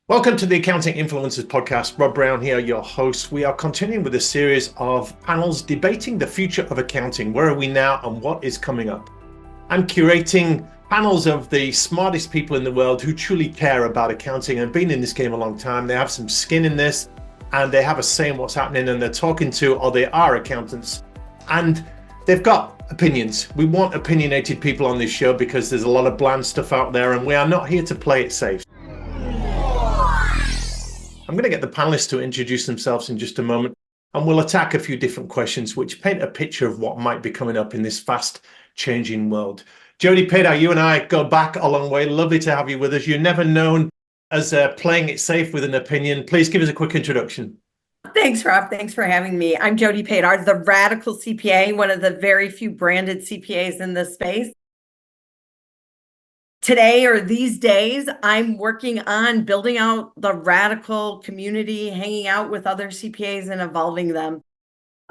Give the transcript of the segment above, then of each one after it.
Welcome to the Accounting Influencers Podcast. Rob Brown here, your host. We are continuing with a series of panels debating the future of accounting. Where are we now and what is coming up? I'm curating panels of the smartest people in the world who truly care about accounting and been in this game a long time. They have some skin in this and they have a say in what's happening, and they're talking to, or they are accountants, and they've got opinions. We want opinionated people on this show because there's a lot of bland stuff out there and we are not here to play it safe. I'm going to get the panelists to introduce themselves in just a moment, and we'll attack a few different questions which paint a picture of what might be coming up in this fast changing world. Jody Padar, you and I go back a long way. Lovely to have you with us. You're never known as playing it safe with an opinion. Please give us a quick introduction. Thanks, Rob. Thanks for having me. I'm Jody Padar, the radical CPA, one of the very few branded CPAs in this space. Today, or these days, I'm working on building out the radical community, hanging out with other CPAs and evolving them.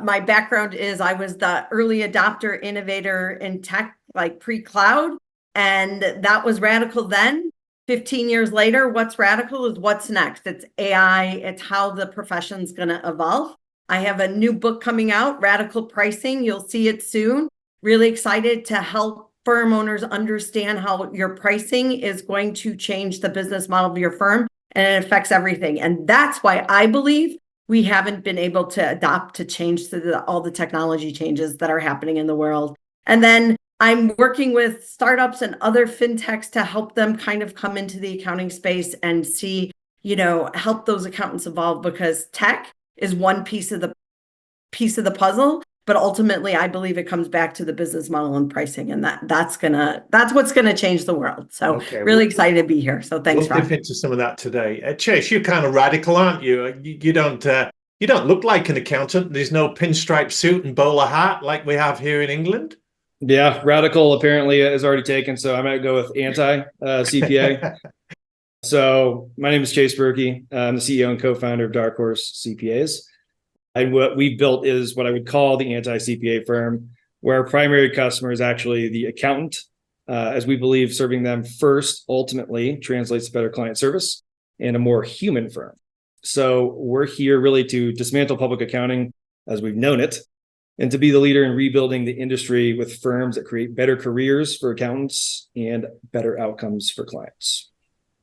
My background is I was the early adopter innovator in tech, like pre-cloud, and that was radical then. 15 years later, what's radical is what's next. It's AI. It's how the profession's going to evolve. I have a new book coming out, Radical Pricing. You'll see it soon. Really excited to help firm owners understand how your pricing is going to change the business model of your firm, and it affects everything. And that's why I believe we haven't been able to adapt to change to all the technology changes that are happening in the world. And then I'm working with startups and other fintechs to help them kind of come into the accounting space and see, help those accountants evolve, because tech is one piece of the puzzle. But ultimately, I believe it comes back to the business model and pricing, and that's what's gonna change the world. So really excited to be here. So thanks, Rob. We'll dip into some of that today. Chase, you're kind of radical, aren't you? You don't look like an accountant. There's no pinstripe suit and bowler hat like we have here in England. Yeah, radical apparently is already taken, so I might go with anti-CPA. So my name is Chase Birky. I'm the CEO and co-founder of Dark Horse CPAs. And what we've built is what I would call the anti-CPA firm, where our primary customer is actually the accountant, as we believe serving them first ultimately translates to better client service and a more human firm. So we're here really to dismantle public accounting as we've known it, and to be the leader in rebuilding the industry with firms that create better careers for accountants and better outcomes for clients.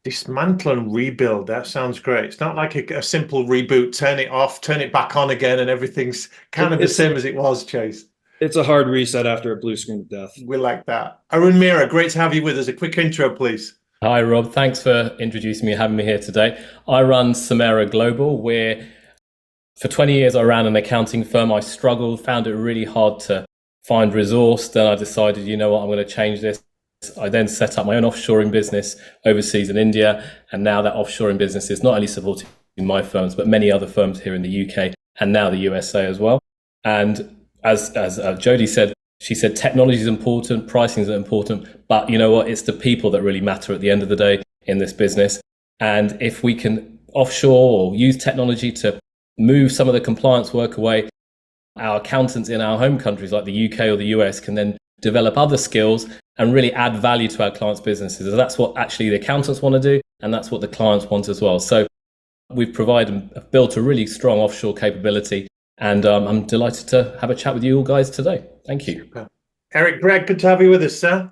Dismantle and rebuild. That sounds great. It's not like a simple reboot, turn it off, turn it back on again, and everything's kind of the same as it was, Chase. It's a hard reset after a blue screen of death. We like that. Arun Mehra, great to have you with us. A quick intro, please. Hi, Rob. Thanks for introducing me and having me here today. I run Samara Global, where for 20 years I ran an accounting firm. I struggled, found it really hard to find resource. Then I decided, you know what, I'm going to change this. I then set up my own offshoring business overseas in India, and now that offshoring business is not only supporting my firms, but many other firms here in the UK and now the USA as well. And as Jody said, she said technology is important, pricing is important, but you know what? It's the people that really matter at the end of the day in this business. And if we can offshore or use technology to move some of the compliance work away, our accountants in our home countries like the UK or the US can then develop other skills and really add value to our clients' businesses. And that's what actually the accountants want to do, and that's what the clients want as well. So we've built a really strong offshore capability, and I'm delighted to have a chat with you all guys today. Thank you. Super. Eric, Gregg, good to have you with us, sir.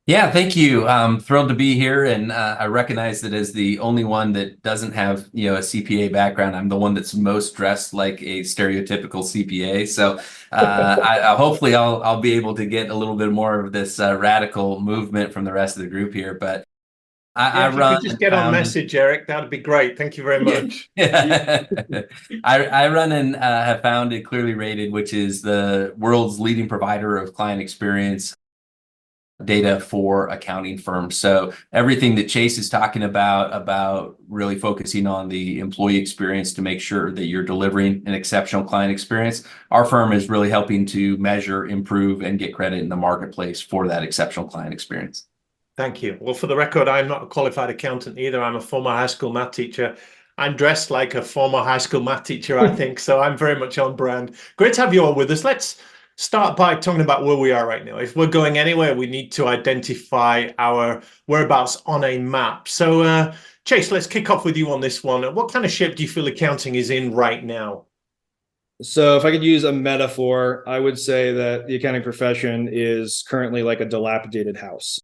Yeah, thank you. I'm thrilled to be here, and I recognize that as the only one that doesn't have a CPA background, I'm the one that's most dressed like a stereotypical CPA. So hopefully I'll be able to get a little bit more of this radical movement from the rest of the group here. But I run. If you could just get on message, Eric, that'd be great. Thank you very much. Yeah. I run and have founded Clearly Rated, which is the world's leading provider of client experience data for accounting firms. So everything that Chase is talking about really focusing on the employee experience to make sure that you're delivering an exceptional client experience, our firm is really helping to measure, improve, and get credit in the marketplace for that exceptional client experience. Thank you. Well, for the record, I'm not a qualified accountant either. I'm a former high school math teacher. I'm dressed like a former high school math teacher, I think. So I'm very much on brand. Great to have you all with us. Let's start by talking about where we are right now. If we're going anywhere, we need to identify our whereabouts on a map. So, Chase, let's kick off with you on this one. What kind of shape do you feel accounting is in right now? So if I could use a metaphor, I would say that the accounting profession is currently like a dilapidated house.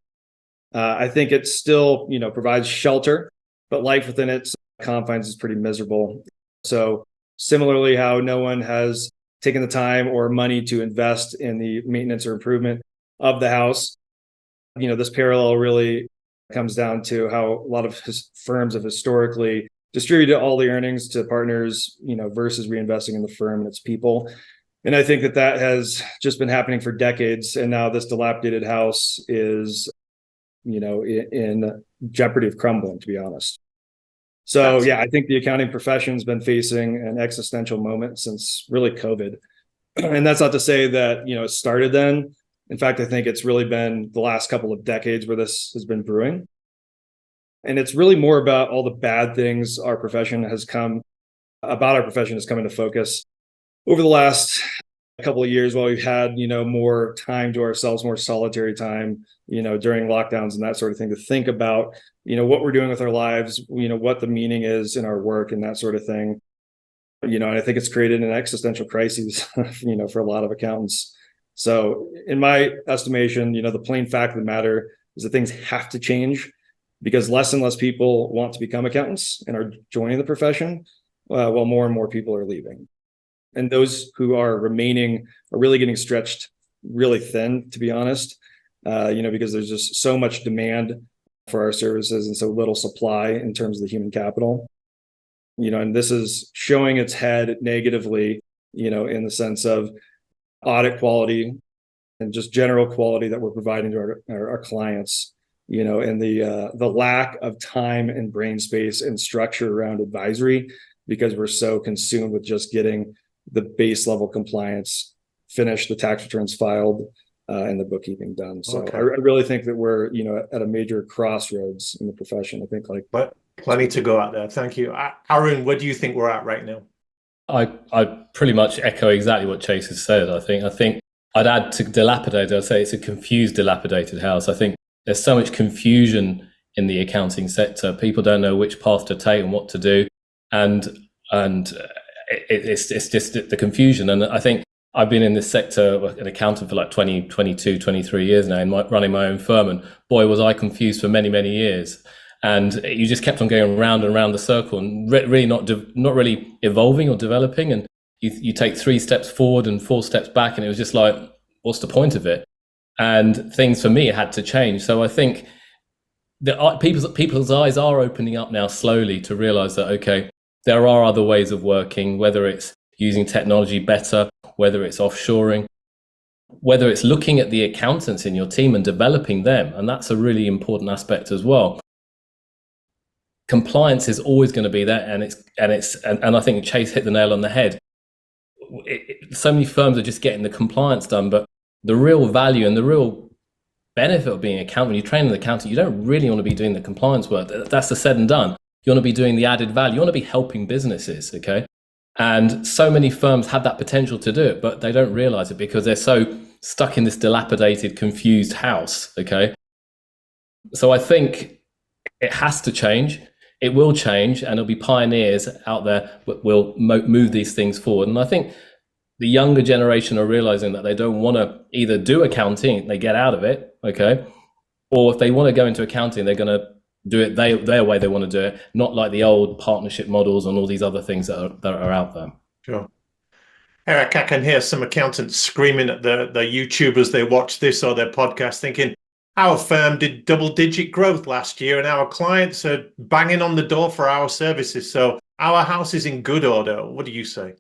I think it still, provides shelter, but life within its confines is pretty miserable. So similarly, how no one has taken the time or money to invest in the maintenance or improvement of the house, this parallel really comes down to how a lot of firms have historically distributed all the earnings to partners, versus reinvesting in the firm and its people. And I think that has just been happening for decades. And now this dilapidated house is, in jeopardy of crumbling, to be honest. So, yeah, I think the accounting profession's been facing an existential moment since really COVID. And that's not to say that, it started then. In fact, I think it's really been the last couple of decades where this has been brewing. And it's really more about all the bad things our profession has come into focus over the last couple of years, while we've had, more time to ourselves, more solitary time, during lockdowns and that sort of thing, to think about, what we're doing with our lives, what the meaning is in our work and that sort of thing. And I think it's created an existential crisis, for a lot of accountants. So in my estimation, the plain fact of the matter is that things have to change, because less and less people want to become accountants and are joining the profession, while more and more people are leaving. And those who are remaining are really getting stretched really thin, to be honest, because there's just so much demand for our services and so little supply in terms of the human capital. And this is showing its head negatively, in the sense of audit quality and just general quality that we're providing to our clients. And the lack of time and brain space and structure around advisory, because we're so consumed with just getting the base level compliance finished, the tax returns filed, and the bookkeeping done. So I really think that we're, at a major crossroads in the profession. I think but plenty to go out there. Thank you. Arun, where do you think we're at right now? I pretty much echo exactly what Chase has said. I think I'd add to dilapidated. I'd say it's a confused, dilapidated house. I think there's so much confusion in the accounting sector. People don't know which path to take and what to do, and it's just the confusion. And I think I've been in this sector, an accountant, for like 22, 23 years now, and running my own firm. And boy, was I confused for many, many years. And you just kept on going round and round the circle, and really not really evolving or developing. And you take 3 steps forward and 4 steps back, and it was just like, what's the point of it? And things for me had to change. So I think that people's eyes are opening up now slowly to realize that, okay, there are other ways of working, whether it's using technology better, whether it's offshoring, whether it's looking at the accountants in your team and developing them. And that's a really important aspect as well. Compliance is always going to be there, and I think Chase hit the nail on the head. So many firms are just getting the compliance done, but the real value and the real benefit of being an accountant, when you train an accountant, you don't really want to be doing the compliance work. That's the said and done. You want to be doing the added value. You want to be helping businesses, okay? And so many firms have that potential to do it, but they don't realize it because they're so stuck in this dilapidated, confused house, okay? So I think it has to change. It will change, and there'll be pioneers out there that will move these things forward. And I think the younger generation are realizing that they don't want to either do accounting, they get out of it, okay? Or if they want to go into accounting, they're going to do it their way they want to do it, not like the old partnership models and all these other things that are out there. Sure. Eric, I can hear some accountants screaming at the YouTube as they watch this or their podcast, thinking, our firm did double-digit growth last year, and our clients are banging on the door for our services. So our house is in good order. What do you say?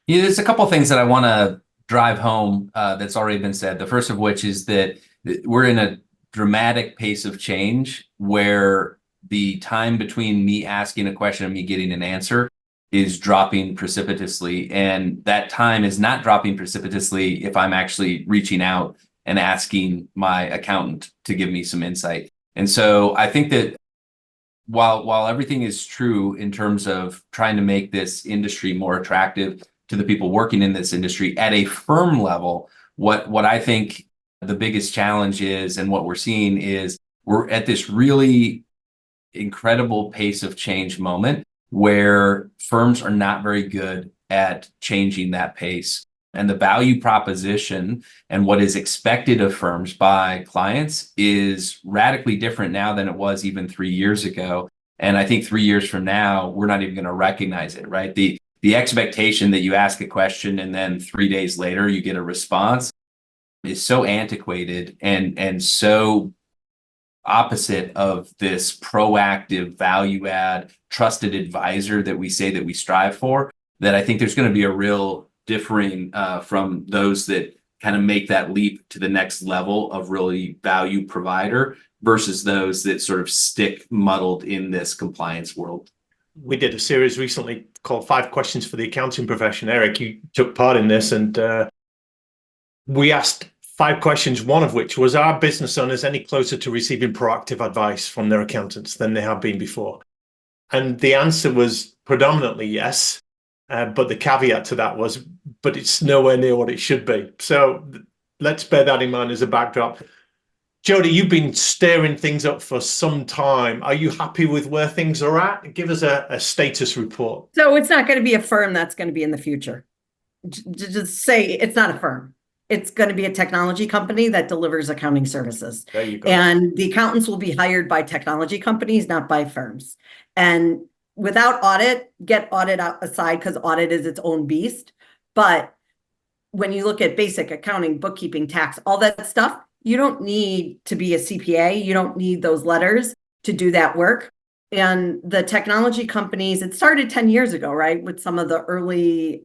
Yeah, there's a couple of things that I want to drive home that's already been said. The first of which is that we're in a dramatic pace of change where the time between me asking a question and me getting an answer is dropping precipitously. And that time is not dropping precipitously if I'm actually reaching out and asking my accountant to give me some insight. And so I think that while everything is true in terms of trying to make this industry more attractive to the people working in this industry, at a firm level, What I think the biggest challenge is, and what we're seeing is, we're at this really incredible pace of change moment where firms are not very good at changing that pace. And the value proposition and what is expected of firms by clients is radically different now than it was even 3 years ago. And I think 3 years from now, we're not even going to recognize it, right? The expectation that you ask a question and then 3 days later you get a response is so antiquated and so opposite of this proactive value add trusted advisor that we say that we strive for, that I think there's going to be a real differing from those that kind of make that leap to the next level of really value provider versus those that sort of stick muddled in this compliance world. We did a series recently called 5 Questions for the Accounting Profession. Eric, you took part in this, and we asked 5 questions, one of which was, are business owners any closer to receiving proactive advice from their accountants than they have been before? And the answer was predominantly yes. But the caveat to that was, but it's nowhere near what it should be. So let's bear that in mind as a backdrop. Jody, you've been stirring things up for some time. Are you happy with where things are at? Give us a status report. So it's not going to be a firm that's going to be in the future. Just say it's not a firm. It's going to be a technology company that delivers accounting services. There you go. And the accountants will be hired by technology companies, not by firms. And without audit, get audit out aside, because audit is its own beast. But when you look at basic accounting, bookkeeping, tax, all that stuff, you don't need to be a CPA. You don't need those letters to do that work. And the technology companies, it started 10 years ago, right? With some of the early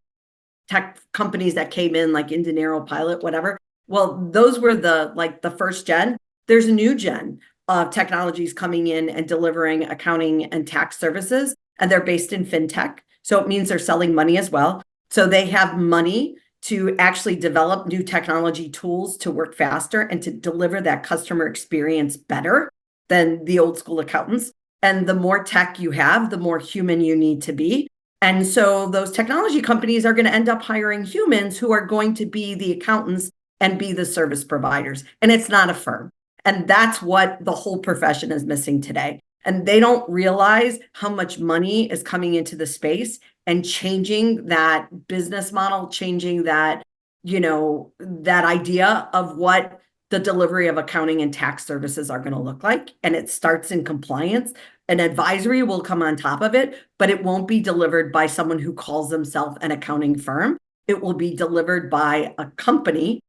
tech companies that came in, like Indinero, Pilot, whatever. Well, those were the first gen. There's a new gen of technologies coming in and delivering accounting and tax services, and they're based in fintech. So it means they're selling money as well. So they have money to actually develop new technology tools to work faster and to deliver that customer experience better than the old school accountants. And the more tech you have, the more human you need to be. And so those technology companies are going to end up hiring humans who are going to be the accountants and be the service providers. And it's not a firm. And that's what the whole profession is missing today. And they don't realize how much money is coming into the space and changing that business model, changing that, that idea of what the delivery of accounting and tax services are going to look like. And it starts in compliance. An advisory will come on top of it, but it won't be delivered by someone who calls themselves an accounting firm. It will be delivered by a company,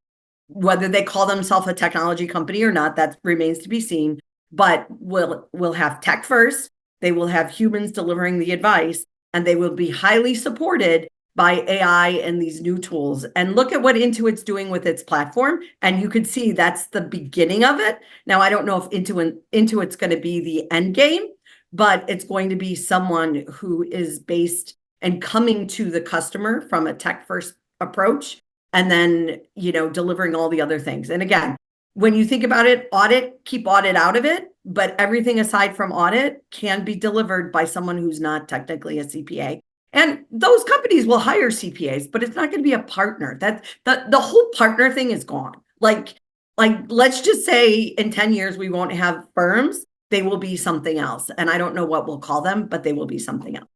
whether they call themselves a technology company or not, that remains to be seen. But we'll have tech first, they will have humans delivering the advice, and they will be highly supported by AI and these new tools. And look at what Intuit's doing with its platform, and you could see that's the beginning of it. Now, I don't know if Intuit's going to be the end game, but it's going to be someone who is based and coming to the customer from a tech first approach, and then, delivering all the other things. And again, when you think about it, keep audit out of it, but everything aside from audit can be delivered by someone who's not technically a CPA. And those companies will hire CPAs, but it's not going to be a partner. That the whole partner thing is gone. Like let's just say in 10 years, we won't have firms. They will be something else. And I don't know what we'll call them, but they will be something else.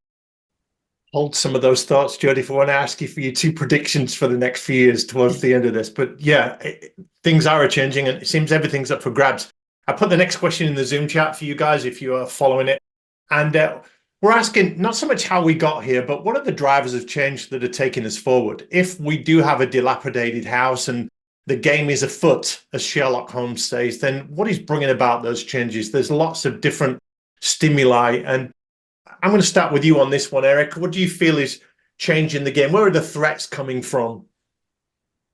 Hold some of those thoughts, Jody, if I want to ask you for your 2 predictions for the next few years towards the end of this. But yeah, things are changing, and it seems everything's up for grabs. I put the next question in the Zoom chat for you guys if you are following it. And we're asking not so much how we got here, but what are the drivers of change that are taking us forward? If we do have a dilapidated house and the game is afoot, as Sherlock Holmes says, then what is bringing about those changes? There's lots of different stimuli, and I'm going to start with you on this one, Eric. What do you feel is changing the game? Where are the threats coming from?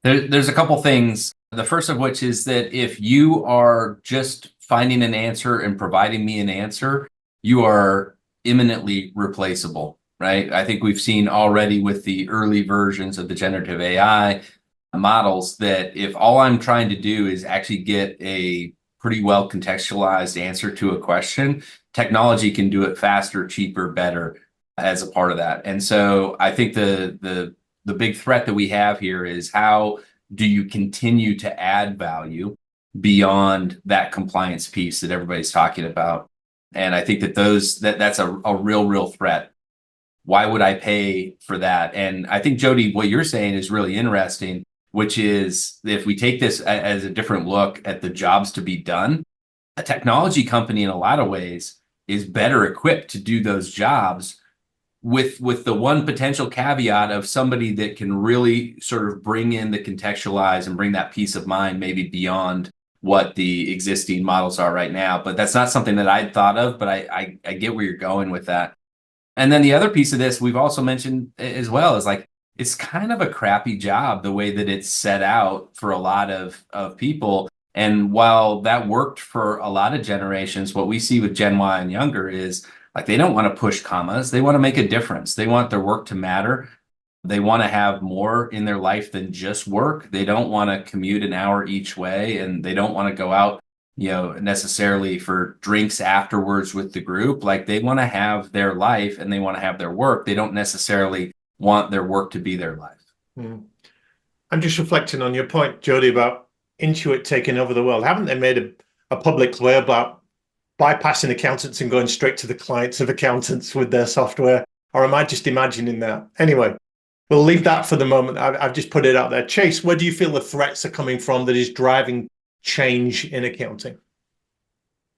There's a couple things. The first of which is that if you are just finding an answer and providing me an answer, you are imminently replaceable, right? I think we've seen already with the early versions of the generative AI models that if all I'm trying to do is actually get a pretty well contextualized answer to a question, technology can do it faster, cheaper, better as a part of that. And so I think the big threat that we have here is how do you continue to add value beyond that compliance piece that everybody's talking about? And I think that that's a real threat. Why would I pay for that? And I think, Jody, what you're saying is really interesting, which is if we take this as a different look at the jobs to be done, a technology company in a lot of ways is better equipped to do those jobs with the one potential caveat of somebody that can really sort of bring in the contextualize and bring that peace of mind maybe beyond what the existing models are right now. But that's not something that I'd thought of, but I get where you're going with that. And then the other piece of this we've also mentioned as well is like, it's kind of a crappy job the way that it's set out for a lot of people. And while that worked for a lot of generations, what we see with Gen Y and younger is like, they don't want to push commas. They want to make a difference. They want their work to matter. They want to have more in their life than just work. They don't want to commute an hour each way, and they don't want to go out, necessarily for drinks afterwards with the group. Like, they want to have their life and they want to have their work. They don't necessarily want their work to be their life. I'm just reflecting on your point, Jody, about Intuit taking over the world. Haven't they made a public play about bypassing accountants and going straight to the clients of accountants with their software? Or am I just imagining that? Anyway, we'll leave that for the moment. I've just put it out there. Chase, where do you feel the threats are coming from that is driving change in accounting?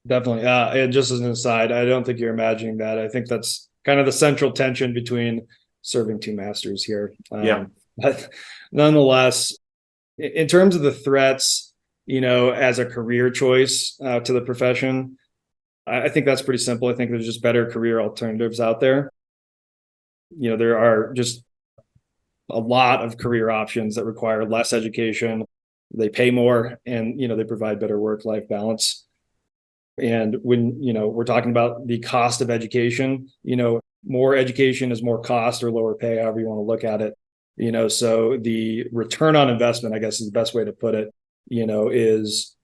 Definitely. And just as an aside, I don't think you're imagining that. I think that's kind of the central tension between serving two masters here. But nonetheless, in terms of the threats, as a career choice to the profession, I think that's pretty simple. I think there's just better career alternatives out there. There are just a lot of career options that require less education. They pay more, and they provide better work-life balance. And when we're talking about the cost of education, more education is more cost or lower pay, however you want to look at it. So the return on investment, I guess, is the best way to put it, is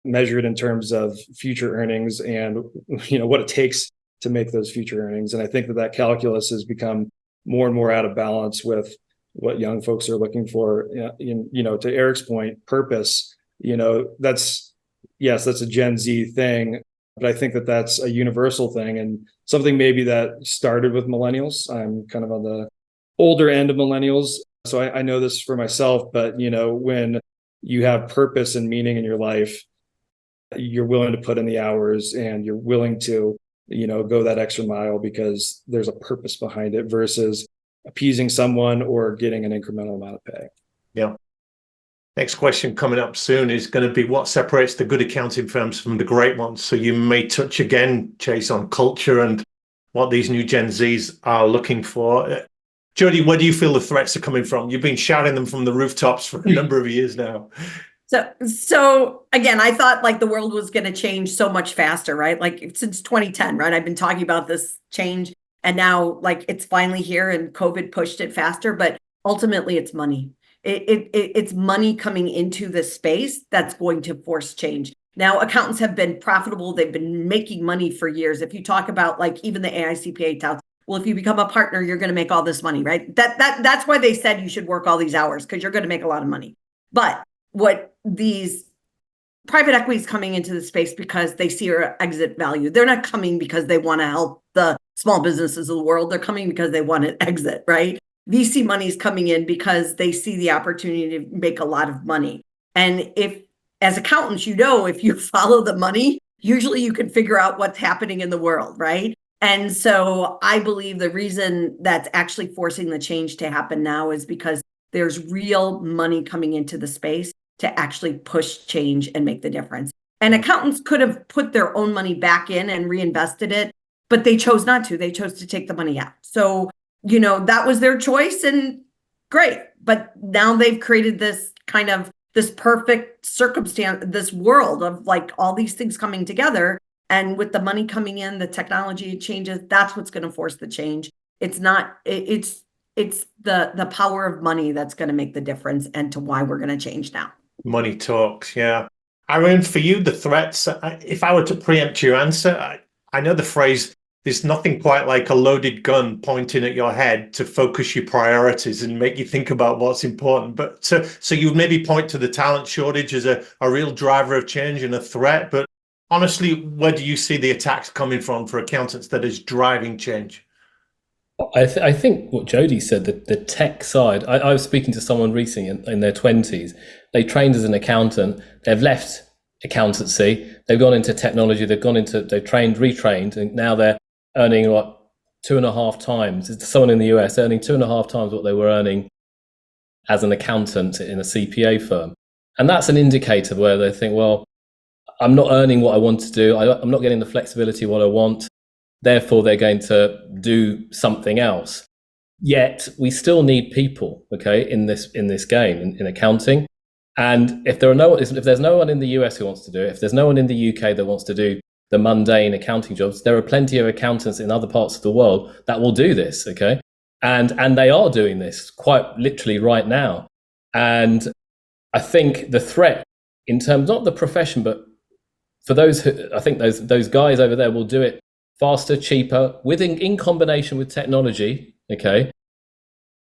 measured in terms of future earnings and what it takes to make those future earnings. And I think that calculus has become more and more out of balance with what young folks are looking for. To Eric's point, purpose, that's a Gen Z thing, but I think that's a universal thing and something maybe that started with millennials. I'm kind of on the older end of millennials, so I know this for myself, but when you have purpose and meaning in your life, you're willing to put in the hours and you're willing to go that extra mile because there's a purpose behind it versus appeasing someone or getting an incremental amount of pay. Yeah. Next question coming up soon is going to be what separates the good accounting firms from the great ones. So you may touch again, Chase, on culture and what these new Gen Zs are looking for. Jody, where do you feel the threats are coming from? You've been shouting them from the rooftops for a number of years now. So again, I thought like the world was going to change so much faster, right? Like since 2010, right? I've been talking about this change, and now like it's finally here, and COVID pushed it faster, but ultimately it's money. It's money coming into the space that's going to force change. Now, accountants have been profitable. They've been making money for years. If you talk about like even the AICPA touts, well, if you become a partner, you're going to make all this money, right? That's why they said you should work all these hours, because you're going to make a lot of money. But what these private equities coming into the space because they see our exit value. They're not coming because they want to help the small businesses of the world. They're coming because they want to exit, right? VC money is coming in because they see the opportunity to make a lot of money. And if, as accountants, if you follow the money, usually you can figure out what's happening in the world, right? And so I believe the reason that's actually forcing the change to happen now is because there's real money coming into the space to actually push change and make the difference. And accountants could have put their own money back in and reinvested it, but they chose not to. They chose to take the money out. So, that was their choice, and great. But now they've created this kind of this perfect circumstance, this world of like all these things coming together. And with the money coming in, the technology changes, that's what's going to force the change. It's not, it's the power of money that's going to make the difference and to why we're going to change now. Money talks, yeah. Arun, for you, the threats, if I were to preempt your answer, I know the phrase there's nothing quite like a loaded gun pointing at your head to focus your priorities and make you think about what's important. But so you maybe point to the talent shortage as a real driver of change and a threat. But honestly, where do you see the attacks coming from for accountants that is driving change? I think what Jody said, the tech side, I was speaking to someone recently in their 20s. They trained as an accountant. They've left accountancy. They've gone into technology. They've trained, retrained, and now they're earning like 2.5 times. It's someone in the US earning 2.5 times what they were earning as an accountant in a CPA firm. And that's an indicator where they think, well, I'm not earning what I want to do. I'm not getting the flexibility what I want. Therefore, they're going to do something else. Yet we still need people, okay, in this game in accounting. And if there's no one in the US who wants to do it, if there's no one in the UK that wants to do the mundane accounting jobs, there are plenty of accountants in other parts of the world that will do this, okay? And they are doing this quite literally right now. And I think the threat in terms, not the profession, but for those who, I think those guys over there will do it faster, cheaper, in combination with technology, okay?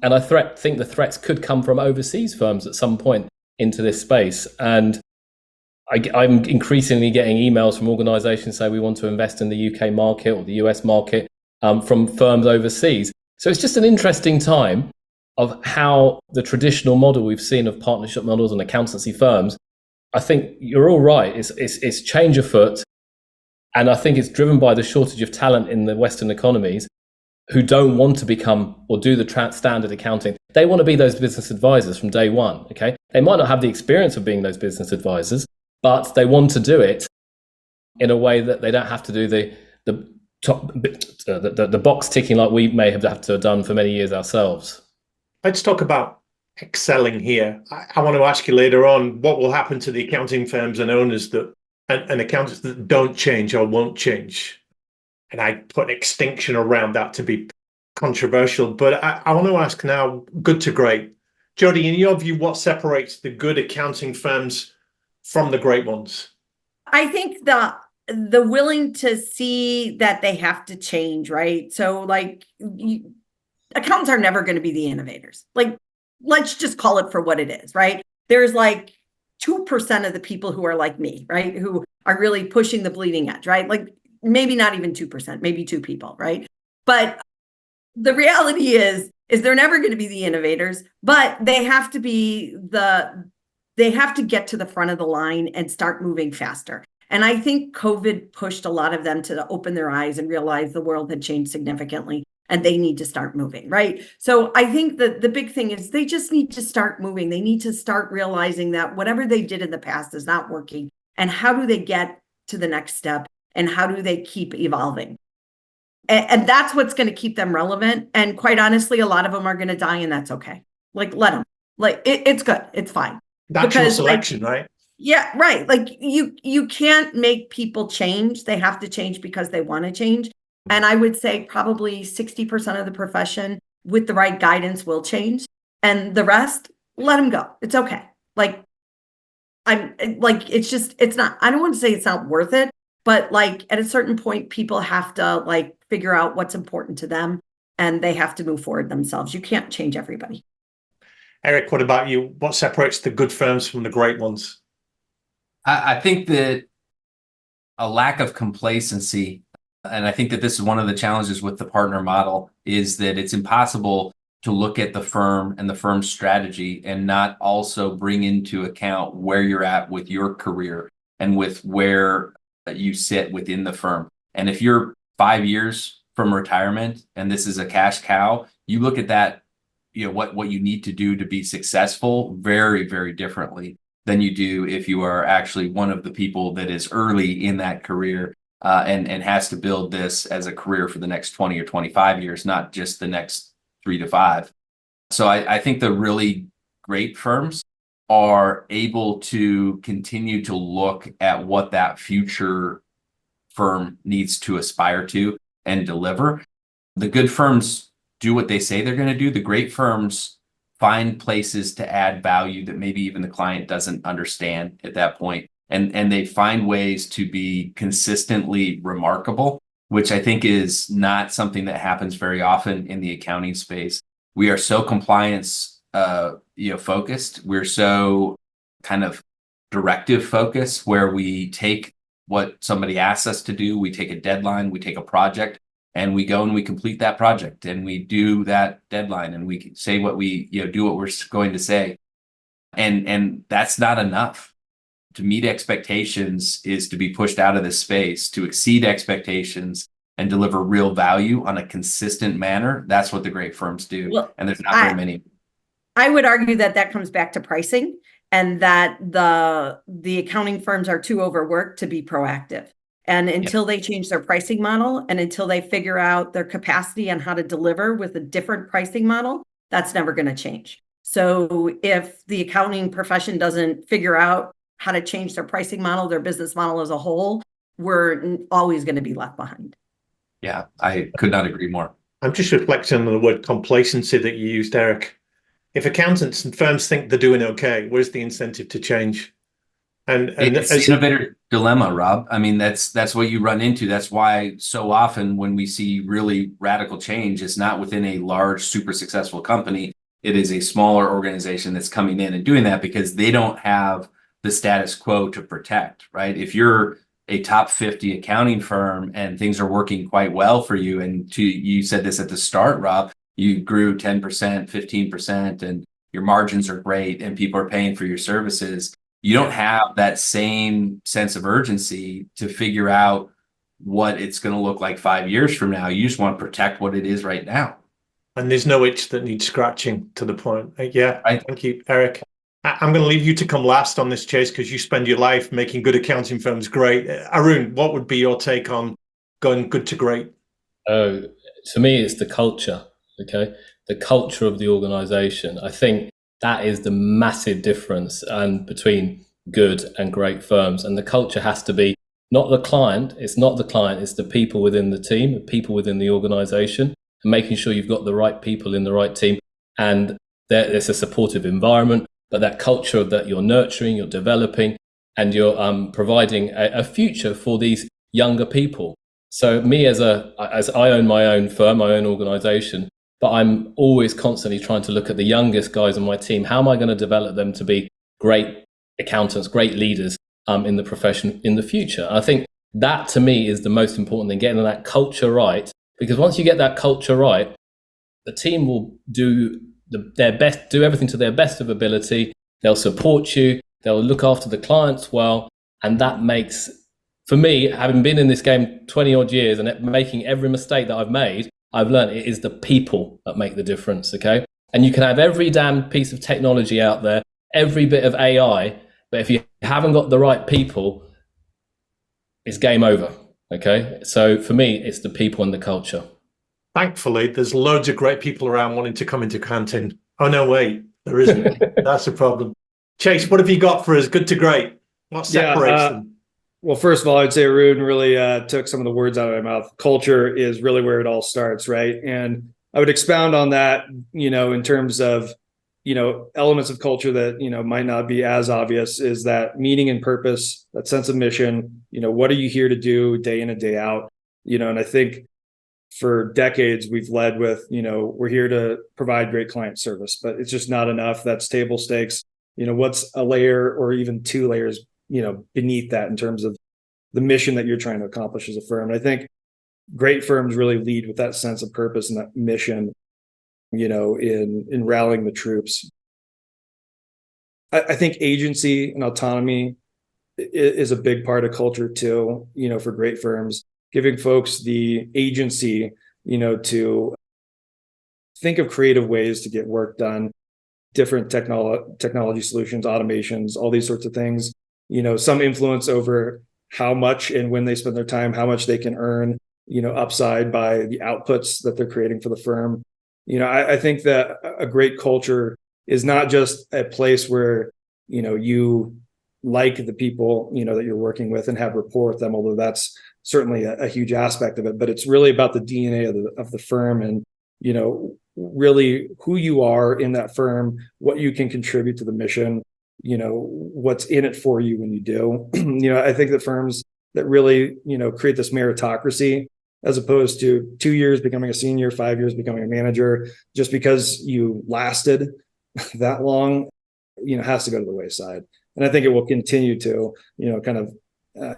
And I think the threats could come from overseas firms at some point into this space. And I'm increasingly getting emails from organizations saying we want to invest in the UK market or the US market from firms overseas. So it's just an interesting time of how the traditional model we've seen of partnership models and accountancy firms, I think you're all right. It's change afoot. And I think it's driven by the shortage of talent in the Western economies who don't want to become or do the standard accounting. They want to be those business advisors from day one, okay? They might not have the experience of being those business advisors, but they want to do it in a way that they don't have to do the box ticking like we may have to have done for many years ourselves. Let's talk about excelling here. I want to ask you later on what will happen to the accounting firms and owners and accountants that don't change or won't change. And I put extinction around that to be controversial. But I want to ask now, good to great. Jody, in your view, what separates the good accounting firms from the great ones? I think the willing to see that they have to change, right? So like accountants are never going to be the innovators. Like, let's just call it for what it is, right? There's like 2% of the people who are like me, right? Who are really pushing the bleeding edge, right? Like maybe not even 2%, maybe 2 people, right? But the reality is they're never going to be the innovators, but they have to be they have to get to the front of the line and start moving faster. And I think COVID pushed a lot of them to open their eyes and realize the world had changed significantly and they need to start moving, right? So I think that the big thing is they just need to start moving. They need to start realizing that whatever they did in the past is not working. And how do they get to the next step? And how do they keep evolving? And that's what's going to keep them relevant. And quite honestly, a lot of them are going to die, and that's okay. Like, let them. Like, it's good. It's fine. Natural selection, right? Yeah, right. Like you can't make people change. They have to change because they want to change. And I would say probably 60% of the profession with the right guidance will change. And the rest, let them go. It's okay. Like, it's not, I don't want to say it's not worth it, but like at a certain point, people have to like figure out what's important to them and they have to move forward themselves. You can't change everybody. Eric, what about you? What separates the good firms from the great ones? I think that a lack of complacency, and I think that this is one of the challenges with the partner model, is that it's impossible to look at the firm and the firm's strategy and not also bring into account where you're at with your career and with where you sit within the firm. And if you're 5 years from retirement and this is a cash cow, you look at that, you know, what you need to do to be successful very, very differently than you do if you are actually one of the people that is early in that career and has to build this as a career for the next 20 or 25 years, not just the next 3 to 5. So I think the really great firms are able to continue to look at what that future firm needs to aspire to and deliver. The good firms do what they say they're going to do. The great firms find places to add value that maybe even the client doesn't understand at that point. And they find ways to be consistently remarkable which I think is not something that happens very often in the accounting space. We are so compliance focused. We're so kind of directive focused, where we take what somebody asks us to do, we take a deadline, we take a project, and we go and we complete that project, and we do that deadline, and we say what we do what we're going to say, and that's not enough. To meet expectations is to be pushed out of this space, to exceed expectations and deliver real value on a consistent manner. That's what the great firms do. Well, and there's not very many. I would argue that comes back to pricing, and that the accounting firms are too overworked to be proactive. And until they change their pricing model, and until they figure out their capacity on how to deliver with a different pricing model, that's never going to change. So if the accounting profession doesn't figure out how to change their pricing model, their business model as a whole, we're always going to be left behind. Yeah, I could not agree more. I'm just reflecting on the word complacency that you used, Eric. If accountants and firms think they're doing okay, where's the incentive to change? And it's the innovator dilemma, Rob. I mean, that's what you run into. That's why so often when we see really radical change, it's not within a large, super successful company. It is a smaller organization that's coming in and doing that because they don't have the status quo to protect, right? If you're a top 50 accounting firm and things are working quite well for you, and you said this at the start, Rob, you grew 10%, 15%, and your margins are great and people are paying for your services, you don't have that same sense of urgency to figure out what it's going to look like 5 years from now. You just want to protect what it is right now. And there's no itch that needs scratching, to the point. Yeah, right. Thank you, Eric. I'm going to leave you to come last on this, Chase, because you spend your life making good accounting firms great. Arun, what would be your take on going good to great? Oh, to me, it's the culture, okay? The culture of the organization. I think that is the massive difference between good and great firms. And the culture has to be not the client. It's not the client. It's the people within the team, the people within the organization, and making sure you've got the right people in the right team. And there's a supportive environment, but that culture that you're nurturing, you're developing, and you're providing a future for these younger people. So me as I own my own firm, my own organization, but I'm always constantly trying to look at the youngest guys on my team. How am I going to develop them to be great accountants, great leaders in the profession in the future? I think that to me is the most important thing, getting that culture right. Because once you get that culture right, the team will do their best, do everything to their best of ability. They'll support you. They'll look after the clients well. And that makes, for me, having been in this game 20 odd years and making every mistake that I've made, I've learned it is the people that make the difference, okay? And you can have every damn piece of technology out there, every bit of AI, but if you haven't got the right people, it's game over, okay? So for me, it's the people and the culture. Thankfully, there's loads of great people around wanting to come into accounting. Oh, no, wait, there isn't. That's a problem. Chase, what have you got for us? Good to great. What separates them? Well, first of all, I'd say Arun really took some of the words out of my mouth. Culture is really where it all starts, right? And I would expound on that, in terms of, elements of culture that, might not be as obvious, is that meaning and purpose, that sense of mission. What are you here to do day in and day out? And I think for decades we've led with, we're here to provide great client service, but it's just not enough. That's table stakes. What's a layer or even two layers beneath that in terms of the mission that you're trying to accomplish as a firm. And I think great firms really lead with that sense of purpose and that mission, in rallying the troops. I think agency and autonomy is a big part of culture too, for great firms, giving folks the agency, to think of creative ways to get work done, different technology solutions, automations, all these sorts of things. Some influence over how much and when they spend their time, how much they can earn, upside by the outputs that they're creating for the firm. I think that a great culture is not just a place where, you like the people, that you're working with and have rapport with them, although that's certainly a huge aspect of it, but it's really about the DNA of the firm and, really who you are in that firm, what you can contribute to the mission, what's in it for you when you do. I think that firms that really, create this meritocracy, as opposed to 2 years becoming a senior, 5 years becoming a manager. Just because you lasted that long, has to go to the wayside. And I think it will continue to, kind of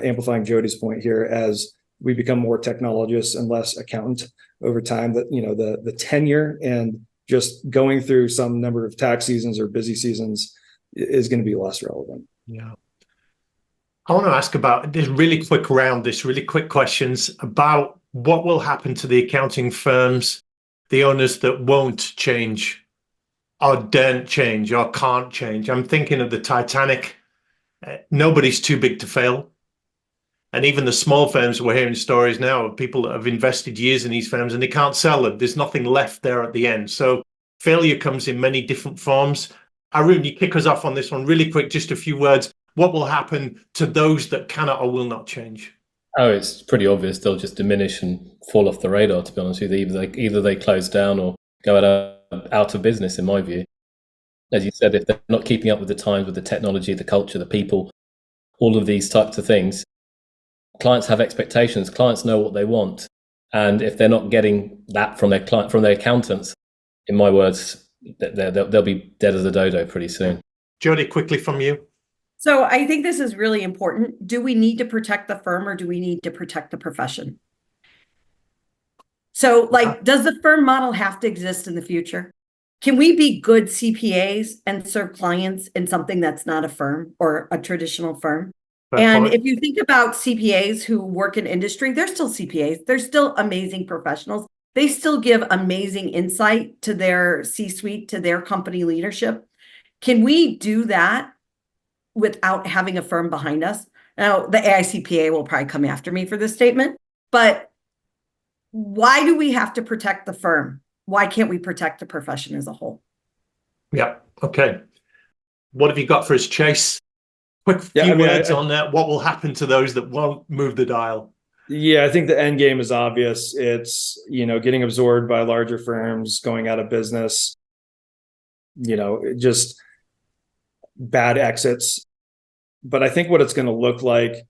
amplifying Jody's point here, as we become more technologists and less accountant over time, that, the tenure and just going through some number of tax seasons or busy seasons is going to be less relevant. Yeah. I want to ask about this really quick questions about what will happen to the accounting firms, the owners that won't change or don't change or can't change. I'm thinking of the Titanic. Nobody's too big to fail. And even the small firms, we're hearing stories now of people that have invested years in these firms and they can't sell them. There's nothing left there at the end. So failure comes in many different forms. Arun, you kick us off on this one really quick, just a few words. What will happen to those that cannot or will not change? Oh, it's pretty obvious. They'll just diminish and fall off the radar, to be honest with you. Either they close down or go out of business, in my view. As you said, if they're not keeping up with the times, with the technology, the culture, the people, all of these types of things, clients have expectations. Clients know what they want. And if they're not getting that from their accountants, in my words, they'll be dead as a dodo pretty soon. Jody, quickly from you. So I think this is really important. Do we need to protect the firm, or do we need to protect the profession? So, does the firm model have to exist in the future? Can we be good CPAs and serve clients in something that's not a firm or a traditional firm? And if you think about CPAs who work in industry, they're still CPAs. They're still amazing professionals. They still give amazing insight to their C-suite, to their company leadership. Can we do that without having a firm behind us? Now, the AICPA will probably come after me for this statement, but why do we have to protect the firm? Why can't we protect the profession as a whole? Yeah. Okay. What have you got for us, Chase? Quick few words on that. What will happen to those that won't move the dial? Yeah, I think the end game is obvious. It's, getting absorbed by larger firms, going out of business, just bad exits. But I think what it's going to look like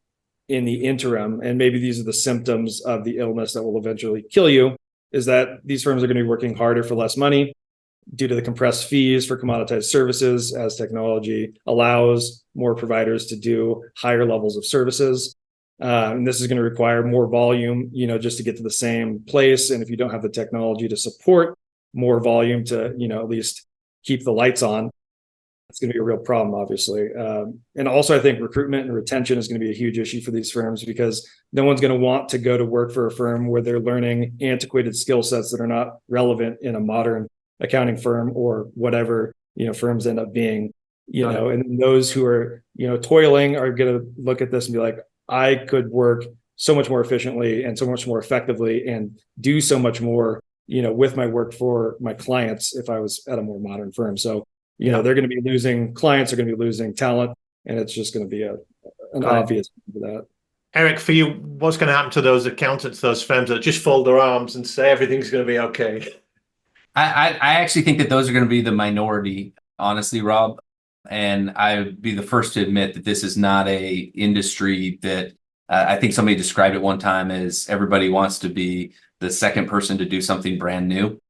in the interim, and maybe these are the symptoms of the illness that will eventually kill you, is that these firms are going to be working harder for less money due to the compressed fees for commoditized services, as technology allows more providers to do higher levels of services. And this is going to require more volume, just to get to the same place. And if you don't have the technology to support more volume to, at least keep the lights on, it's going to be a real problem, obviously. And also, I think recruitment and retention is going to be a huge issue for these firms, because no one's going to want to go to work for a firm where they're learning antiquated skill sets that are not relevant in a modern accounting firm or whatever, firms end up being, and those who are, toiling are going to look at this and be like, I could work so much more efficiently and so much more effectively and do so much more, with my work for my clients if I was at a more modern firm. So, they're going to be losing clients, they're going to be losing talent, and it's just going to be an obvious for that. Eric, for you, what's going to happen to those accountants, those firms that just fold their arms and say everything's going to be okay? I actually think that those are going to be the minority, honestly, Rob. And I would be the first to admit that this is not a industry that I think somebody described it one time as everybody wants to be the second person to do something brand new.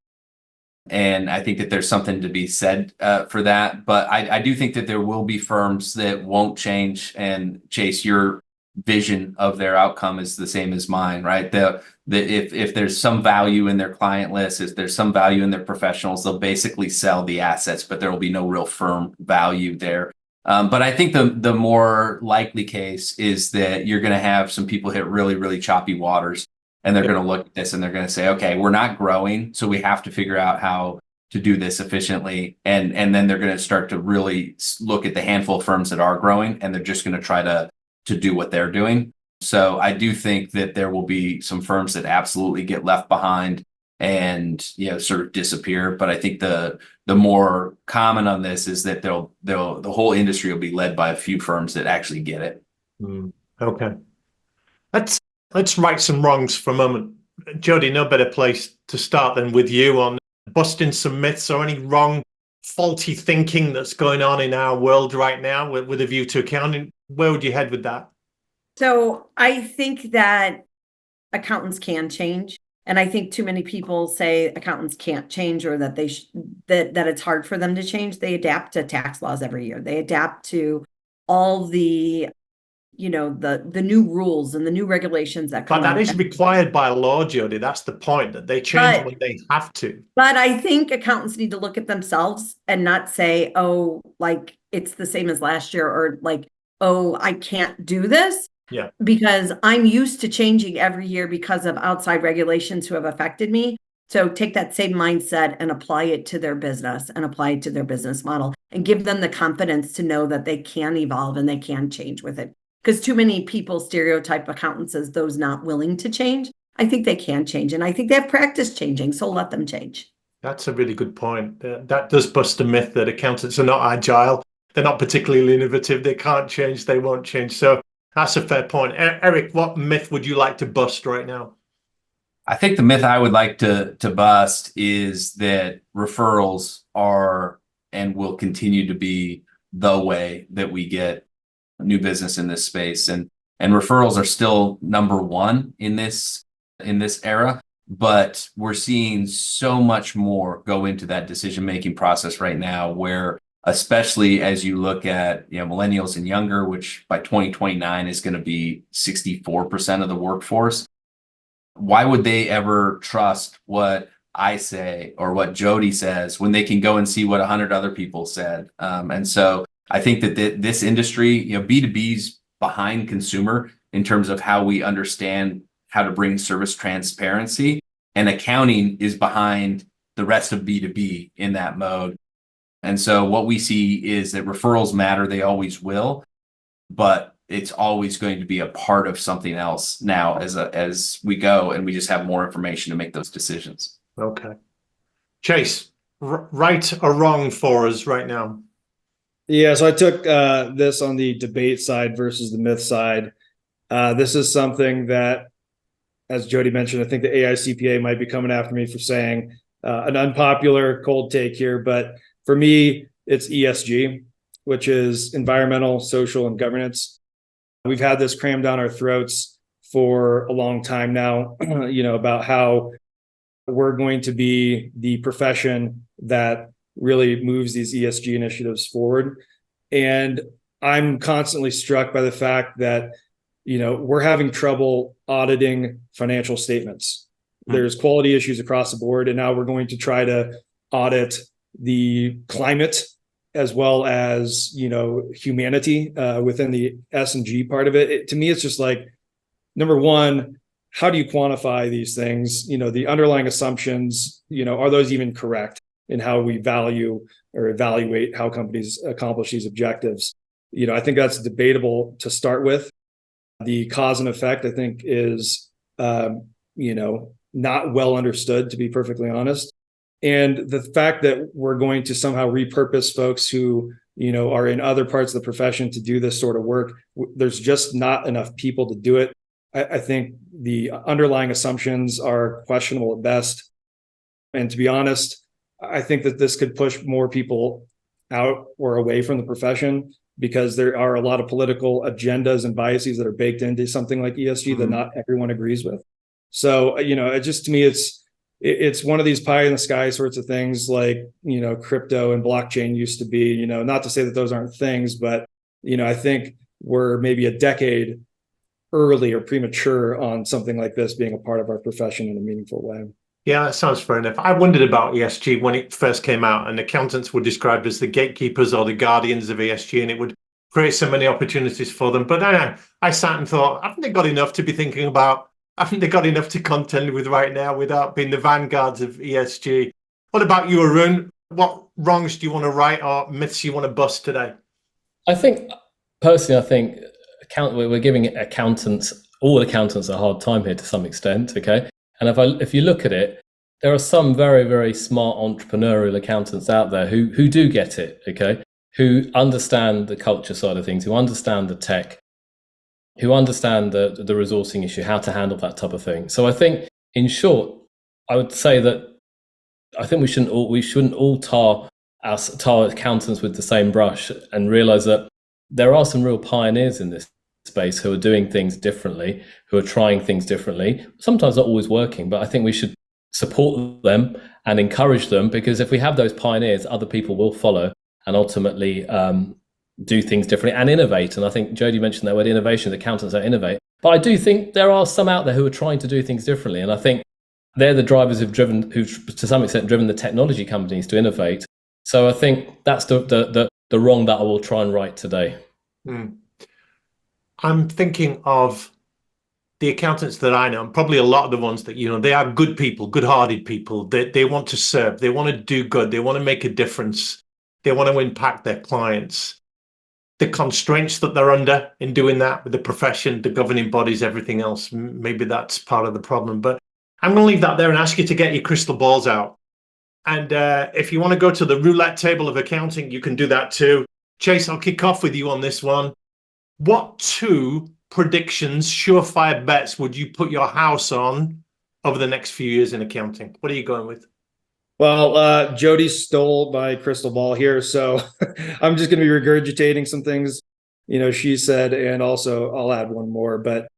And I think that there's something to be said for that. But I do think that there will be firms that won't change. And Chase, your vision of their outcome is the same as mine, right? If there's some value in their client list, if there's some value in their professionals, they'll basically sell the assets, but there will be no real firm value there. But I think the more likely case is that you're going to have some people hit really, really choppy waters, and they're going to look at this and they're going to say, okay, we're not growing, so we have to figure out how to do this efficiently. And then they're going to start to really look at the handful of firms that are growing, and they're just going to try to do what they're doing. So I do think that there will be some firms that absolutely get left behind and sort of disappear. But I think the more common on this is that the whole industry will be led by a few firms that actually get it. Okay. Let's right some wrongs for a moment. Jody, no better place to start than with you on busting some myths or any wrong, faulty thinking that's going on in our world right now with a view to accounting. Where would you head with that? So I think that accountants can change. And I think too many people say accountants can't change, or that that it's hard for them to change. They adapt to tax laws every year. They adapt to all the, the new rules and the new regulations that come But that out. is required by law, Jody. That's the point, that they change when they have to. But I think accountants need to look at themselves and not say, oh, like it's the same as last year, or like, oh, I can't do this. Yeah. Because I'm used to changing every year because of outside regulations who have affected me. So take that same mindset and apply it to their business and apply it to their business model, and give them the confidence to know that they can evolve and they can change with it. Because too many people stereotype accountants as those not willing to change. I think they can change, and I think they have practice changing, so let them change. That's a really good point. That does bust the myth that accountants are not agile. They're not particularly innovative. They can't change. They won't change. So that's a fair point. Eric, what myth would you like to bust right now? I think the myth I would like to bust is that referrals are and will continue to be the way that we get new business in this space. And referrals are still number one in this era, but we're seeing so much more go into that decision-making process right now, where especially as you look at millennials and younger, which by 2029 is going to be 64% of the workforce. Why would they ever trust what I say or what Jody says when they can go and see what 100 other people said? And so I think that this industry, B2B's behind consumer in terms of how we understand how to bring service transparency, and accounting is behind the rest of B2B in that mode. And so what we see is that referrals matter. They always will, but it's always going to be a part of something else now as we go, and we just have more information to make those decisions. Okay. Chase, right or wrong for us right now? Yeah, so I took this on the debate side versus the myth side. This is something that, as Jody mentioned, I think the AICPA might be coming after me for saying an unpopular cold take here, but for me, it's ESG, which is environmental, social, and governance. We've had this crammed down our throats for a long time now, about how we're going to be the profession that really moves these ESG initiatives forward. And I'm constantly struck by the fact that, we're having trouble auditing financial statements. There's quality issues across the board, and now we're going to try to audit the climate as well as, humanity within the S&G part of it. To me, it's just like, number one, how do you quantify these things? The underlying assumptions, are those even correct in how we value or evaluate how companies accomplish these objectives? I think that's debatable to start with. The cause and effect, I think, is, not well understood, to be perfectly honest. And the fact that we're going to somehow repurpose folks who, are in other parts of the profession to do this sort of work, there's just not enough people to do it. I think the underlying assumptions are questionable at best. And to be honest, I think that this could push more people out or away from the profession, because there are a lot of political agendas and biases that are baked into something like ESG that not everyone agrees with. So, it just, to me, it's one of these pie in the sky sorts of things, like, crypto and blockchain used to be, not to say that those aren't things, but, I think we're maybe a decade early or premature on something like this being a part of our profession in a meaningful way. Yeah, that sounds fair enough. I wondered about ESG when it first came out, and accountants were described as the gatekeepers or the guardians of ESG, and it would create so many opportunities for them. But I sat and thought, haven't they got enough to be thinking about? Haven't they got enough to contend with right now without being the vanguards of ESG? What about you, Arun? What wrongs do you want to right or myths you want to bust today? I think, personally, we're giving all accountants a hard time here to some extent, okay? And if you look at it, there are some very, very smart entrepreneurial accountants out there who do get it, okay? Who understand the culture side of things, who understand the tech, who understand the resourcing issue, how to handle that type of thing. So I think, in short, I would say that I think we shouldn't all tar accountants with the same brush, and realize that there are some real pioneers in this space who are doing things differently, who are trying things differently, sometimes not always working, but I think we should support them and encourage them, because if we have those pioneers, other people will follow and ultimately do things differently and innovate. And I think Jody mentioned that word innovation, accountants that innovate. But I do think there are some out there who are trying to do things differently. And I think they're the drivers who've to some extent driven the technology companies to innovate. So I think that's the wrong that I will try and right today. I'm thinking of the accountants that I know, and probably a lot of the ones that, they are good people, good-hearted people. They want to serve. They want to do good. They want to make a difference. They want to impact their clients. The constraints that they're under in doing that with the profession, the governing bodies, everything else, maybe that's part of the problem. But I'm going to leave that there and ask you to get your crystal balls out. And if you want to go to the roulette table of accounting, you can do that too. Chase, I'll kick off with you on this one. What two predictions, surefire bets, would you put your house on over the next few years in accounting? What are you going with? Well, Jody stole my crystal ball here, so I'm just going to be regurgitating some things, she said, and also I'll add one more. But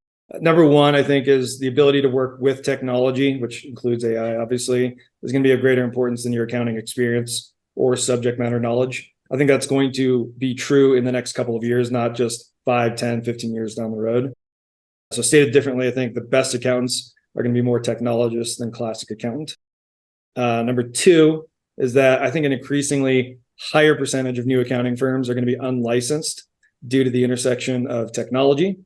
number one, I think, is the ability to work with technology, which includes AI, obviously, is going to be of greater importance than your accounting experience or subject matter knowledge. I think that's going to be true in the next couple of years, not just 5, 10, 15 years down the road. So stated differently, I think the best accountants are going to be more technologists than classic accountant. Number two is that I think an increasingly higher percentage of new accounting firms are going to be unlicensed due to the intersection of technology,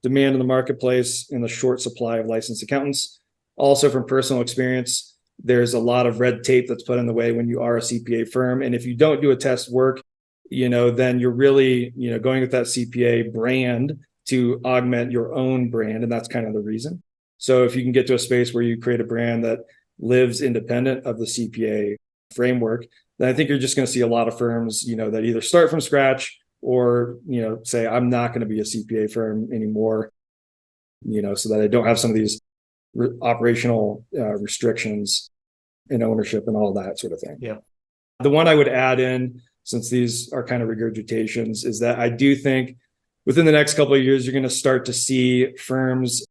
demand in the marketplace, and the short supply of licensed accountants. Also, from personal experience, there's a lot of red tape that's put in the way when you are a CPA firm. And if you don't do a test work, then you're really, going with that CPA brand to augment your own brand. And that's kind of the reason. So if you can get to a space where you create a brand that lives independent of the CPA framework, then I think you're just going to see a lot of firms, that either start from scratch or, say, I'm not going to be a CPA firm anymore, so that I don't have some of these operational restrictions and ownership and all that sort of thing. Yeah. The one I would add in, since these are kind of regurgitations, is that I do think within the next couple of years, you're going to start to see firms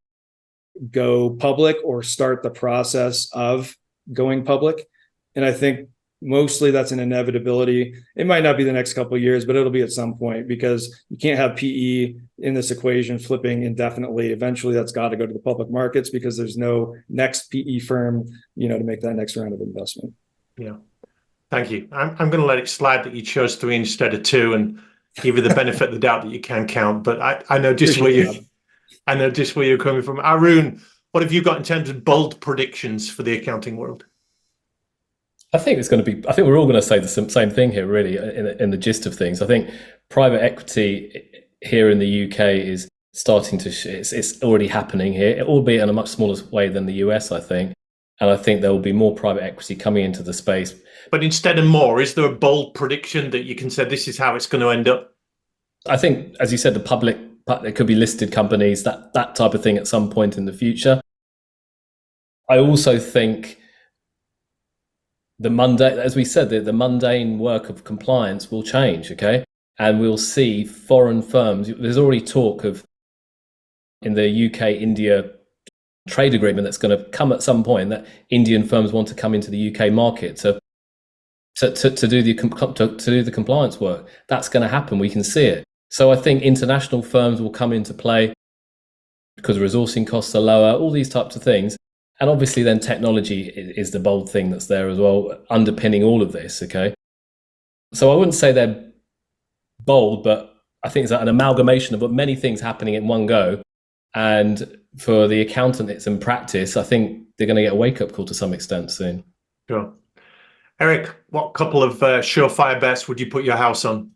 go public or start the process of going public. And I think mostly that's an inevitability. It might not be the next couple of years, but it'll be at some point, because you can't have PE in this equation flipping indefinitely. Eventually that's got to go to the public markets, because there's no next PE firm, to make that next round of investment. Yeah. Thank you. I'm going to let it slide that you chose 3 instead of 2 and give you the benefit of the doubt that you can count. But I know just where you're coming from. Arun, what have you got in terms of bold predictions for the accounting world? I think we're all going to say the same thing here, really, in the gist of things. I think private equity here in the UK is starting to, it's already happening here, albeit in a much smaller way than the US, I think. And I think there will be more private equity coming into the space. But instead of more, is there a bold prediction that you can say this is how it's going to end up? I think, as you said, there could be listed companies, that type of thing at some point in the future. I also think the mundane work of compliance will change, okay? And we'll see foreign firms. There's already talk of, in the UK-India trade agreement that's going to come at some point, that Indian firms want to come into the UK market to do the compliance work. That's going to happen. We can see it. So I think international firms will come into play because resourcing costs are lower, all these types of things. And obviously then technology is the bold thing that's there as well, underpinning all of this, okay? So I wouldn't say they're bold, but I think it's an amalgamation of many things happening in one go. And for the accountant that's in practice, I think they're going to get a wake-up call to some extent soon. Sure. Eric, what couple of surefire bets would you put your house on?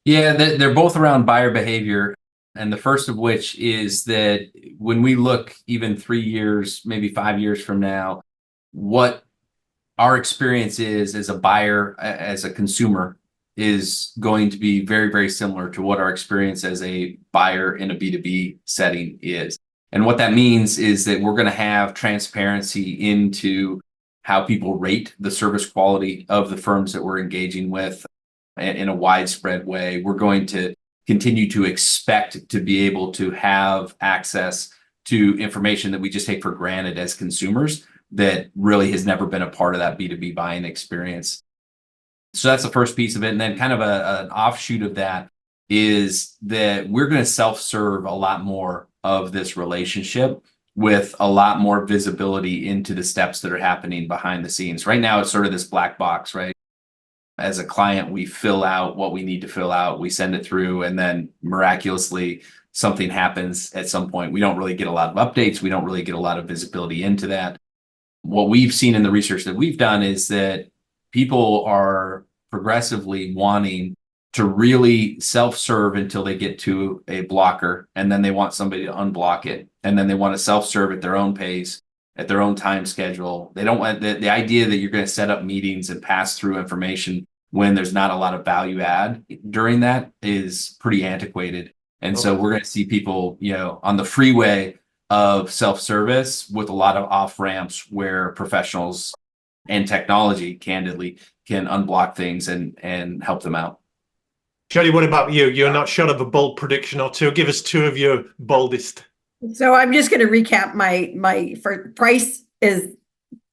Yeah, they're both around buyer behavior. And the first of which is that when we look even 3 years, maybe 5 years from now, what our experience is as a buyer, as a consumer, is going to be very, very similar to what our experience as a buyer in a B2B setting is. And what that means is that we're going to have transparency into how people rate the service quality of the firms that we're engaging with in a widespread way. We're going to continue to expect to be able to have access to information that we just take for granted as consumers that really has never been a part of that B2B buying experience. So that's the first piece of it. And then kind of an offshoot of that is that we're going to self-serve a lot more of this relationship with a lot more visibility into the steps that are happening behind the scenes. Right now, it's sort of this black box, right? As a client, we fill out what we need to fill out, we send it through, and then miraculously something happens at some point. We don't really get a lot of updates. We don't really get a lot of visibility into that. What we've seen in the research that we've done is that people are progressively wanting to really self-serve until they get to a blocker, and then they want somebody to unblock it, and then they want to self-serve at their own pace, at their own time schedule. They don't want the idea that you're going to set up meetings and pass through information when there's not a lot of value add during that is pretty antiquated. And so we're going to see people, on the freeway of self-service with a lot of off ramps where professionals and technology candidly can unblock things and help them out. Jody, what about you? You're not short of a bold prediction or two. Give us two of your boldest. So I'm just going to recap for price is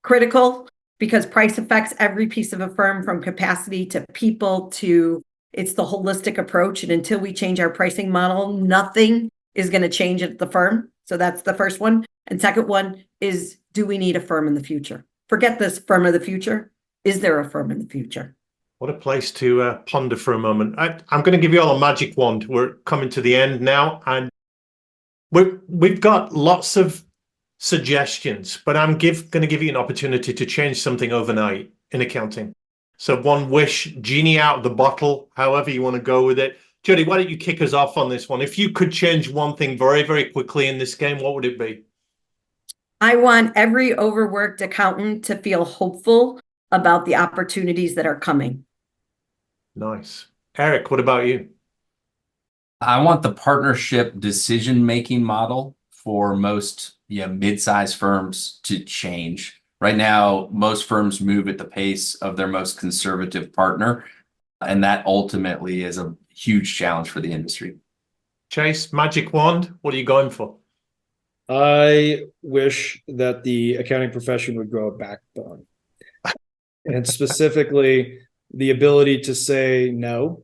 critical because price affects every piece of a firm from capacity to people to it's the holistic approach. And until we change our pricing model, nothing is going to change at the firm. So that's the first one. And second one is, do we need a firm in the future? Forget this firm of the future. Is there a firm in the future? What a place to ponder for a moment. I'm going to give you all a magic wand. We're coming to the end now, and we've got lots of suggestions, but I'm going to give you an opportunity to change something overnight in accounting. So one wish, genie out of the bottle, however you want to go with it. Jody, why don't you kick us off on this one? If you could change one thing very, very quickly in this game, what would it be? I want every overworked accountant to feel hopeful about the opportunities that are coming. Nice. Eric, what about you? I want the partnership decision-making model for most mid-sized firms to change. Right now, most firms move at the pace of their most conservative partner, and that ultimately is a huge challenge for the industry. Chase, magic wand, what are you going for? I wish that the accounting profession would grow a backbone, and specifically the ability to say no,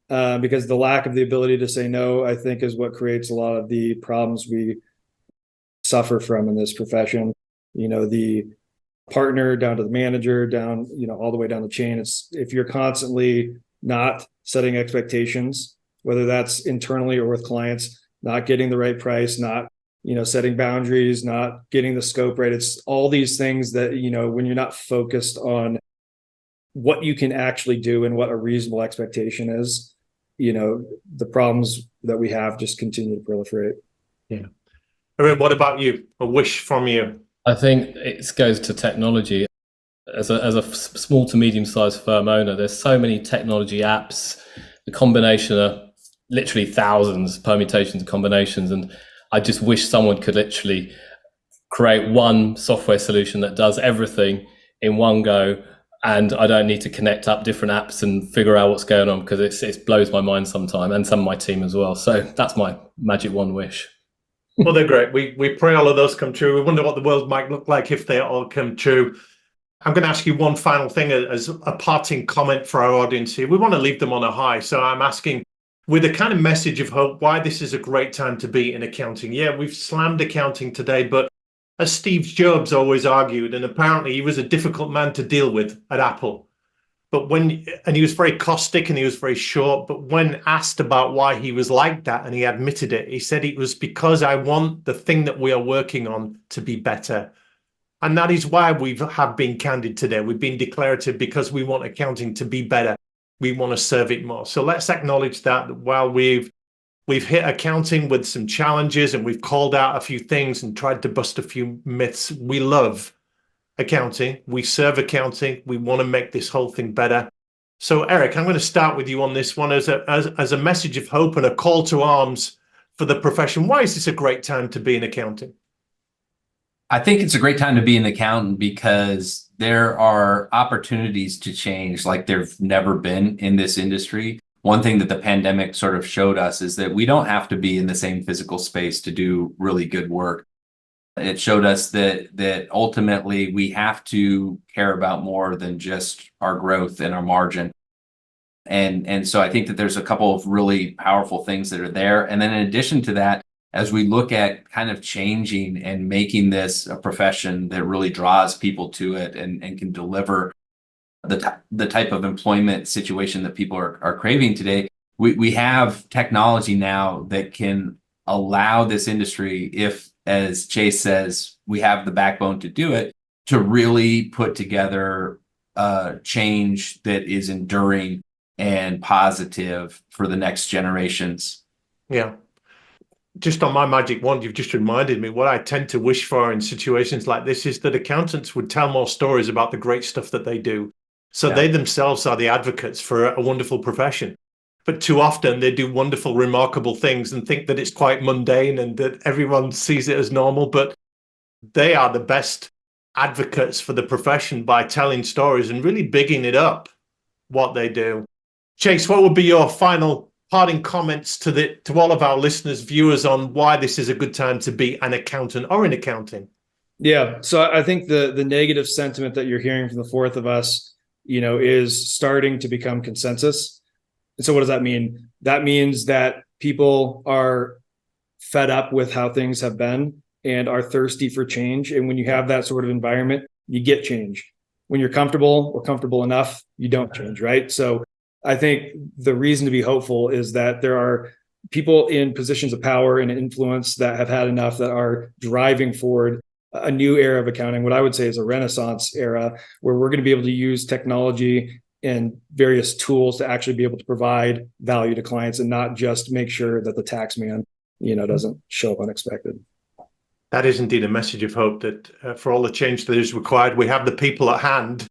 because the lack of the ability to say no, I think, is what creates a lot of the problems we suffer from in this profession. The partner down to the manager, down, all the way down the chain. It's if you're constantly not setting expectations, whether that's internally or with clients, not getting the right price, not setting boundaries, not getting the scope right. It's all these things that, when you're not focused on what you can actually do and what a reasonable expectation is, the problems that we have just continue to proliferate. Yeah. Arun, what about you? A wish from you? I think it goes to technology. As a small to medium-sized firm owner, there's so many technology apps. The combination of literally thousands, permutations, combinations, and I just wish someone could literally create one software solution that does everything in one go, and I don't need to connect up different apps and figure out what's going on, because it blows my mind sometimes, and some of my team as well. So that's my magic one wish. Well, they're great. We pray all of those come true. We wonder what the world might look like if they all come true. I'm going to ask you one final thing as a parting comment for our audience here. We want to leave them on a high. So I'm asking, with a kind of message of hope, why this is a great time to be in accounting. Yeah, we've slammed accounting today, but as Steve Jobs always argued, and apparently he was a difficult man to deal with at Apple, and he was very caustic and he was very short, but when asked about why he was like that, and he admitted it, he said it was because I want the thing that we are working on to be better. And that is why we have been candid today. We've been declarative because we want accounting to be better. We want to serve it more. So let's acknowledge that while we've hit accounting with some challenges and we've called out a few things and tried to bust a few myths, we love accounting. We serve accounting. We want to make this whole thing better. So Eric, I'm going to start with you on this one as a message of hope and a call to arms for the profession. Why is this a great time to be in accounting? I think it's a great time to be an accountant because there are opportunities to change like there've never been in this industry. one thing that the pandemic sort of showed us is that we don't have to be in the same physical space to do really good work. It showed us that ultimately we have to care about more than just our growth and our margin. And so I think that there's a couple of really powerful things that are there. And then in addition to that, as we look at kind of changing and making this a profession that really draws people to it and can deliver the type of employment situation that people are craving today, we have technology now that can allow this industry, if, as Chase says, we have the backbone to do it, to really put together change that is enduring and positive for the next generations. Yeah. Just on my magic wand, you've just reminded me what I tend to wish for in situations like this is that accountants would tell more stories about the great stuff that they do. So they themselves are the advocates for a wonderful profession. But too often they do wonderful, remarkable things and think that it's quite mundane and that everyone sees it as normal. But they are the best advocates for the profession by telling stories and really bigging it up, what they do. Chase, what would be your final parting comments to all of our listeners, viewers, on why this is a good time to be an accountant or in accounting? Yeah. So I think the negative sentiment that you're hearing from the fourth of us, is starting to become consensus. And so what does that mean? That means that people are fed up with how things have been and are thirsty for change. And when you have that sort of environment, you get change. When you're comfortable or comfortable enough, you don't change, right? So I think the reason to be hopeful is that there are people in positions of power and influence that have had enough, that are driving forward a new era of accounting, what I would say is a Renaissance era, where we're going to be able to use technology and various tools to actually be able to provide value to clients and not just make sure that the tax man, doesn't show up unexpected. That is indeed a message of hope that for all the change that is required, we have the people at hand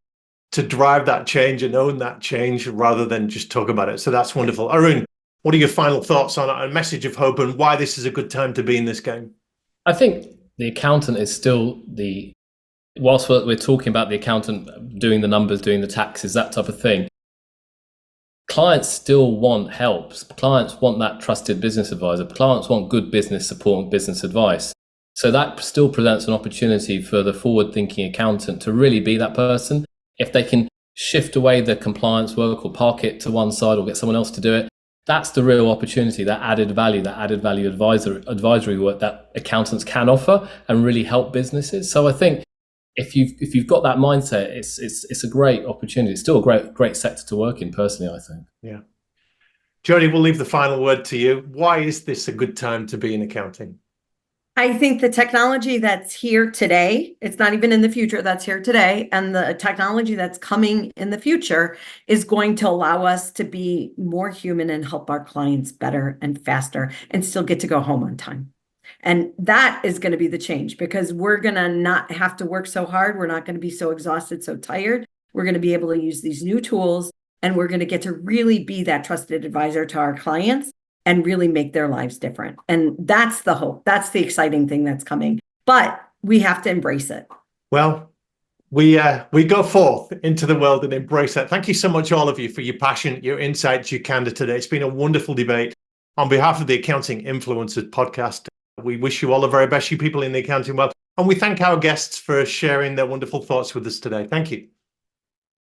to drive that change and own that change rather than just talk about it. So that's wonderful. Arun, what are your final thoughts on a message of hope and why this is a good time to be in this game? I think the accountant is still whilst we're talking about the accountant doing the numbers, doing the taxes, that type of thing, clients still want help. Clients want that trusted business advisor. Clients want good business support and business advice. So that still presents an opportunity for the forward-thinking accountant to really be that person. If they can shift away the compliance work or park it to one side or get someone else to do it, that's the real opportunity, that added value advisory work that accountants can offer and really help businesses. So I think if you've got that mindset, it's a great opportunity. It's still a great sector to work in, personally, I think. Yeah. Jody, we'll leave the final word to you. Why is this a good time to be in accounting? I think the technology that's here today, it's not even in the future, that's here today, and the technology that's coming in the future is going to allow us to be more human and help our clients better and faster and still get to go home on time. And that is going to be the change, because we're going to not have to work so hard. We're not going to be so exhausted, so tired. We're going to be able to use these new tools, and we're going to get to really be that trusted advisor to our clients and really make their lives different. And that's the hope. That's the exciting thing that's coming. But we have to embrace it. Well, we go forth into the world and embrace that. Thank you so much, all of you, for your passion, your insights, your candor today. It's been a wonderful debate. On behalf of the Accounting Influencers podcast, we wish you all the very best, you people in the accounting world. And we thank our guests for sharing their wonderful thoughts with us today. Thank you.